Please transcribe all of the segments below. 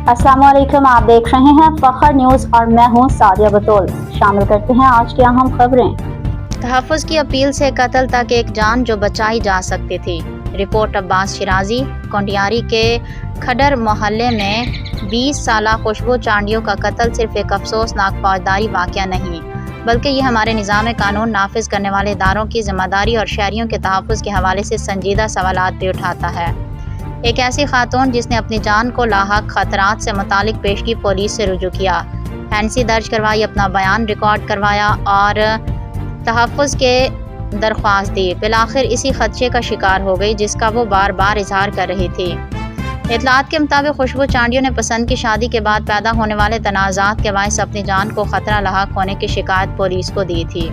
अस्सलाम वालेकुम, आप देख रहे हैं फखर न्यूज़ और मैं हूं सादिया बतौल। शामिल करते हैं आज की अहम खबरें। तहफ़्फ़ुज़ की अपील से कत्ल तक एक जान जो बचाई जा सकती थी। रिपोर्ट अब्बास शिराजी। कोंडियारी के खडर मोहल्ले में 20 साला खुशबू चांडियों का कत्ल सिर्फ एक अफसोसनाक फौजदारी वाक़या नहीं, बल्कि ये हमारे निज़ाम कानून नाफिज करने वाले इदारों की ज़िम्मेदारी और शहरियों के तहफ़्फ़ुज़ के हवाले से संजीदा सवालात भी उठाता है। एक ऐसी खातून जिसने अपनी जान को लाहक खतरात से मुतालिक पेशगी पुलिस से रुजू किया, एनसी दर्ज करवाई, अपना बयान रिकॉर्ड करवाया और तहफ़्फ़ुज़ के दरख्वास्त दी। बिलाखिर इसी खदशे का शिकार हो गई जिसका वो बार बार इजहार कर रही थी। इतलात के मुताबिक खुशबू चांडियों ने पसंद की शादी के बाद पैदा होने वाले तनाज़ात के बायस अपनी जान को ख़तरा लाहक होने की शिकायत पुलिस को दी थी।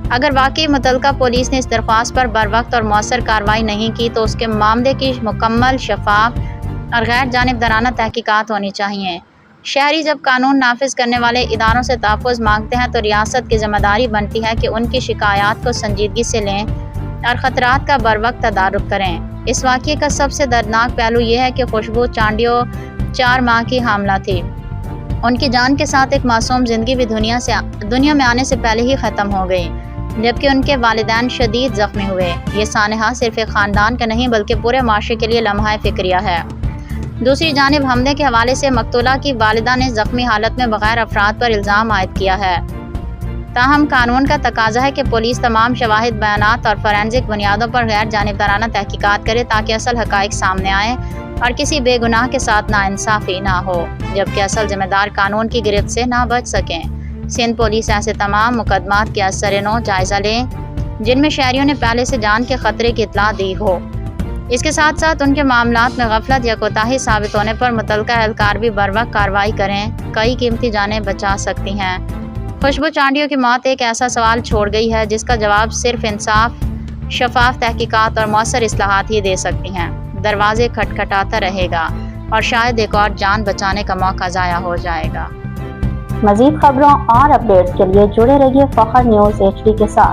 अगर वाकई मुतलका पुलिस ने इस दरख्वास्त पर बरवक्त और मौसर कार्रवाई नहीं की तो उसके मामले की मुकम्मल, शफाफ और गैर जानिबदाराना तहकीकात होनी चाहिए। शहरी जब कानून नाफिज करने वाले इदारों से तहफ़्फ़ुज़ मांगते हैं तो रियासत की ज़िम्मेदारी बनती है कि उनकी शिकायत को संजीदगी से लें और ख़तरात का बरवक्त तदारुक करें। इस वाक़ये का सबसे दर्दनाक पहलू यह है कि खुशबू चांडियों 4 माह की हामला थी। उनकी जान के साथ एक मासूम ज़िंदगी भी दुनिया में आने से पहले ही ख़त्म हो गई, जबकि उनके वालिदैन शदीद ज़ख्मी हुए। ये सानहा सिर्फ एक ख़ानदान का नहीं बल्कि पूरे माशरे के लिए लम्हा फ़िक्रिया है। दूसरी जानिब हमले के हवाले से मकतूला की वालिदा ने ज़ख्मी हालत में बग़ैर अफराद पर इल्ज़ाम आयद किया है। ताहम कानून का तकाजा है कि पुलिस तमाम शवाहिद, बयानात और फॉरेंसिक बुनियादों पर गैर जानिबदाराना तहकीकात करे ताकि असल हक़ाइक़ सामने आए और किसी बेगुनाह के साथ नाइंसाफ़ी ना हो, जबकि असल ज़िम्मेदार कानून की गिरफ्त से ना बच सकें। सिंध पुलिस ऐसे तमाम मुकदमात के असर-ए-नौ जायज़ा लें जिनमें शहरियों ने पहले से जान के ख़तरे की इत्तला दी हो। इसके साथ साथ उनके मामलात में गफलत या कोताही साबित होने पर मुतलका एहलकार भी बरवक्त कार्रवाई करें। कई कीमती जानें बचा सकती हैं। खुशबू चांडियों की मौत एक ऐसा सवाल छोड़ गई है जिसका जवाब सिर्फ इंसाफ, शफाफ तहकीकात और मौसर इस्लाहात ही दे सकती हैं। दरवाजे खटखटाता रहेगा और शायद एक और जान बचाने का मौका ज़ाया हो जाएगा। मज़ीद खबरों और अपडेट्स के लिए जुड़े रहिए फखर न्यूज़ HD के साथ।